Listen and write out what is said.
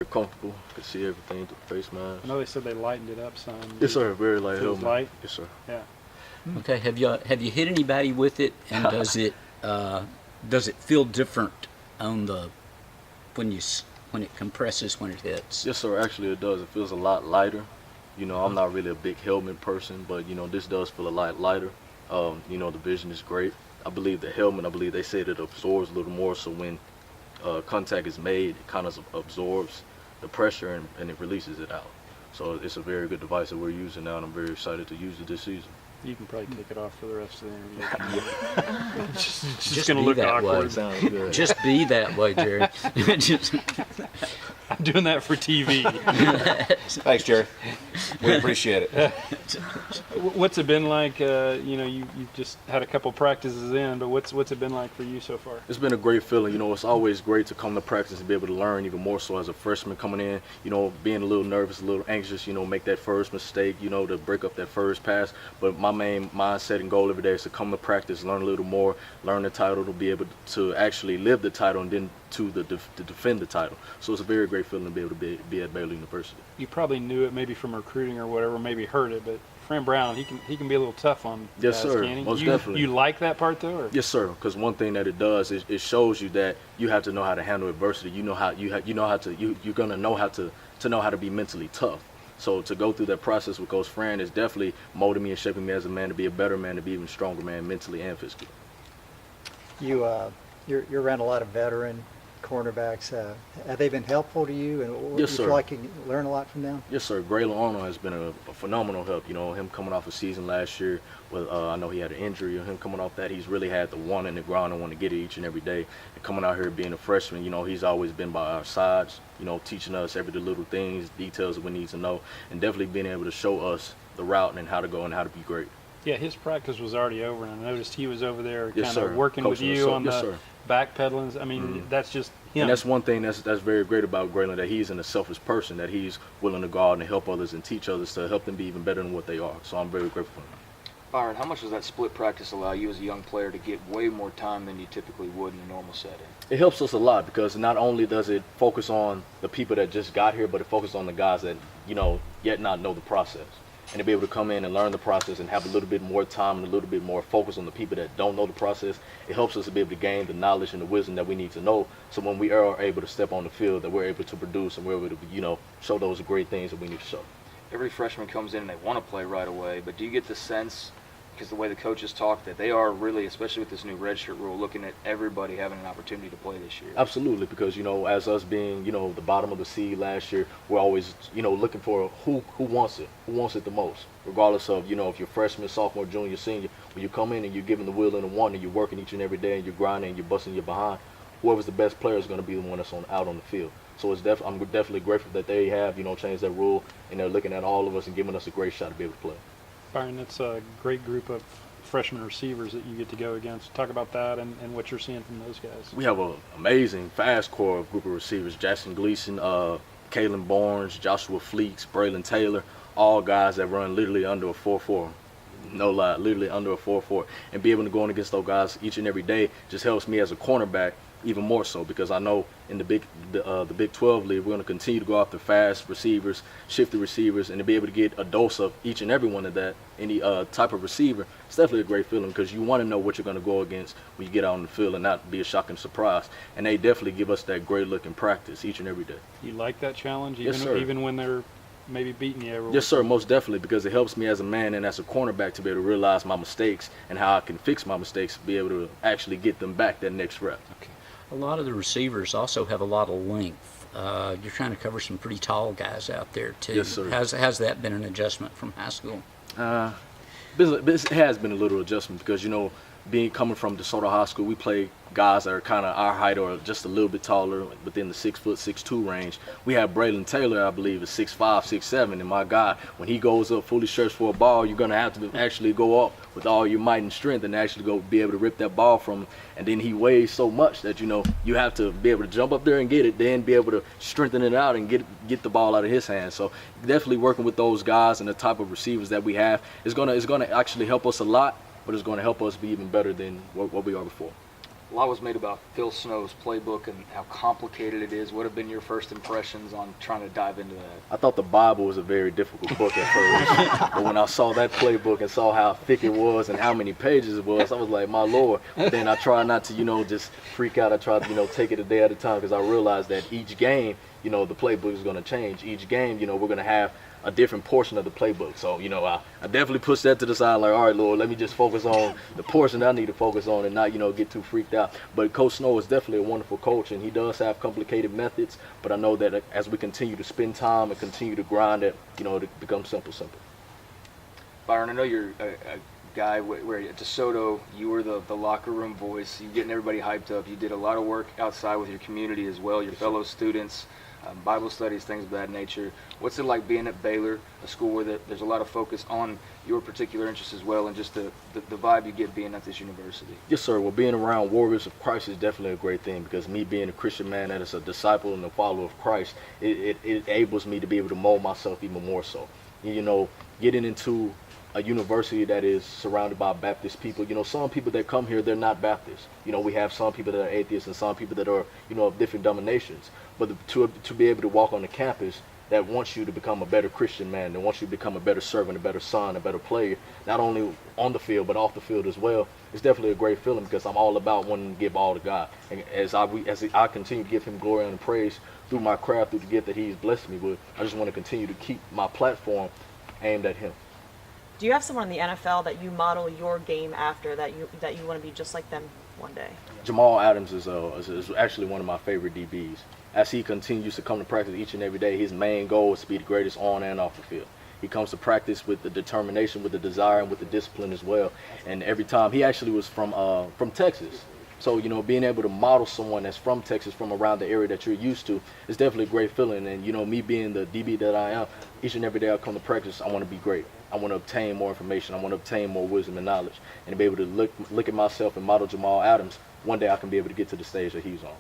Very comfortable. Could see everything through the face mask. I know they said they lightened it up some. Yes, sir. Very light Feels helmet. light? Yes, sir. Yeah. Okay. Have you hit anybody with it, and does it feel different on the when it compresses when it hits? Yes, sir. Actually, it does. It feels a lot lighter. You know, I'm not really a big helmet person, but you know, this does feel a lot lighter. You know, the vision is great. I believe the helmet, I believe they said it absorbs a little more, so when contact is made, it kind of absorbs the pressure and it releases it out. So it's a very good device that we're using now, and I'm very excited to use it this season. You can probably take it off for the rest of the interview. Just going to be look that awkward. way. Sounds good. Just be that way, Jerry. Just, I'm doing that for TV. Thanks, Jerry. We appreciate it. What's it been like? You know, you just had a couple practices in, but what's it been like for you so far? It's been a great feeling. You know, it's always great to come to practice and be able to learn, even more so as a freshman coming in, you know, being a little nervous, a little anxious, you know, make that first mistake, you know, to break up that first pass. But my main mindset and goal every day is to come to practice, learn a little more, learn the title, to be able to actually live the title, and then to defend the title. So it's a very great feeling to be able to be at Baylor University. You probably knew it maybe from recruiting or whatever, maybe heard it, but Fran Brown, he can be a little tough on Yes, guys, sir. can he? Most you, definitely. You like that part though? Or? Yes, sir. Because one thing that it does is it shows you that you have to know how to handle adversity. You know how you're gonna know how to be mentally tough. So to go through that process with Coach Fran is definitely molding me and shaping me as a man to be a better man, to be even stronger man, mentally and physically. You're around a lot of veteran cornerbacks. Have they been helpful to you, and Yes, you sir. feel like you can learn a lot from them? Yes, sir. Braylon Arnold has been a phenomenal help. You know, him coming off a season last year with, I know he had an injury, and him coming off that, he's really had the one in the ground and want to get it each and every day. And coming out here being a freshman, you know, he's always been by our sides, you know, teaching us every little things, details that we need to know, and definitely being able to show us the route and how to go and how to be great. Yeah, his practice was already over, and I noticed he was over there Yes, kind of sir. working with Coaching us you up. on Yes, the sir. backpedaling. I mean, that's just him. And that's one thing that's very great about Braylon, that he's a selfish person, that he's willing to go out and help others and teach others to help them be even better than what they are. So I'm very grateful for him. Byron, how much does that split practice allow you as a young player to get way more time than you typically would in a normal setting? It helps us a lot, because not only does it focus on the people that just got here, but it focuses on the guys that, you know, yet not know the process. And to be able to come in and learn the process and have a little bit more time and a little bit more focus on the people that don't know the process, it helps us to be able to gain the knowledge and the wisdom that we need to know, so when we are able to step on the field, that we're able to produce and we're able to, you know, show those great things that we need to show. Every freshman comes in and they want to play right away, but do you get the sense, because the way the coaches talk, that they are really, especially with this new redshirt rule, looking at everybody having an opportunity to play this year? Absolutely, because, you know, as us being, you know, the bottom of the seed last year, we're always, you know, looking for who wants it the most, regardless of, you know, if you're freshman, sophomore, junior, senior. When you come in and you're given the will and the want, and you're working each and every day, and you're grinding and you're busting your behind, whoever's the best player is going to be the one that's out on the field. So I'm definitely grateful that they have, you know, changed that rule, and they're looking at all of us and giving us a great shot to be able to play. Byron, that's a great group of freshman receivers that you get to go against. Talk about that and what you're seeing from those guys. We have an amazing, fast core of group of receivers. Jackson Gleason, Kalen Barnes, Joshua Fleeks, Braylon Taylor, all guys that run literally under a 4.4. No lie, literally under a 4.4. And be able to go in against those guys each and every day just helps me as a cornerback even more so, because I know in the Big 12 league, we're going to continue to go after fast receivers, shifty receivers, and to be able to get a dose of each and every one of that, any type of receiver, it's definitely a great feeling, because you want to know what you're going to go against when you get out on the field and not be a shocking surprise. And they definitely give us that great look in practice each and every day. You like that challenge, Yes, sir. even when they're maybe beating you every Yes, sir, most definitely, because it helps me as a man and as a cornerback to be able to realize my mistakes and how I can fix my mistakes, be able to actually get them back that next rep. Okay. A lot of the receivers also have a lot of length. You're trying to cover some pretty tall guys out there too. Yes, sir. Has that been an adjustment from high school? It has been a little adjustment, because, you know, coming from DeSoto High School, we play guys that are kind of our height or just a little bit taller, within the 6 foot, 6'2" range. We have Braylon Taylor, I believe, is 6'5", 6'7", and my God, when he goes up fully stretched for a ball, you're gonna have to actually go up with all your might and strength and actually go be able to rip that ball from him. And then he weighs so much that, you know, you have to be able to jump up there and get it, then be able to strengthen it out and get the ball out of his hands. So definitely working with those guys and the type of receivers that we have is gonna actually help us a lot, but it's going to help us be even better than what we are before. A lot was made about Phil Snow's playbook and how complicated it is. What have been your first impressions on trying to dive into that? I thought the Bible was a very difficult book at first, but when I saw that playbook and saw how thick it was and how many pages it was, I was like, my Lord. But then I tried not to, just freak out. I tried to, take it a day at a time, because I realized that each game, the playbook is going to change. Each game, we're going to have a different portion of the playbook. So, I definitely pushed that to the side, like, all right, Lord, let me just focus on the portion that I need to focus on and not, get too freaked out. But Coach Snow is definitely a wonderful coach, and he does have complicated methods, but I know that as we continue to spend time and continue to grind it, it becomes simple. Byron, I know you're a guy where at DeSoto, you were the locker room voice. You're getting everybody hyped up. You did a lot of work outside with your community as well, your fellow students. Bible studies, things of that nature. What's it like being at Baylor, a school where there's a lot of focus on your particular interests as well, and just the vibe you get being at this university? Yes, sir. Well, being around warriors of Christ is definitely a great thing, because me being a Christian man that is a disciple and a follower of Christ, it enables me to be able to mold myself even more so. Getting into a university that is surrounded by Baptist people. Some people that come here, they're not Baptist. We have some people that are atheists and some people that are, of different denominations. But to be able to walk on the campus that wants you to become a better Christian man, that wants you to become a better servant, a better son, a better player, not only on the field but off the field as well, it's definitely a great feeling, because I'm all about wanting to give all to God. And as I continue to give Him glory and praise through my craft, through the gift that He's blessed me with, I just want to continue to keep my platform aimed at Him. Do you have someone in the NFL that you model your game after, that you want to be just like them one day? Jamal Adams is actually one of my favorite DBs. As he continues to come to practice each and every day, his main goal is to be the greatest on and off the field. He comes to practice with the determination, with the desire, and with the discipline as well. And every time, he actually was from Texas. So, being able to model someone that's from Texas, from around the area that you're used to, is definitely a great feeling. And, me being the DB that I am, each and every day I come to practice, I want to be great. I want to obtain more information. I want to obtain more wisdom and knowledge. And to be able to look at myself and model Jamal Adams, one day I can be able to get to the stage that he's on.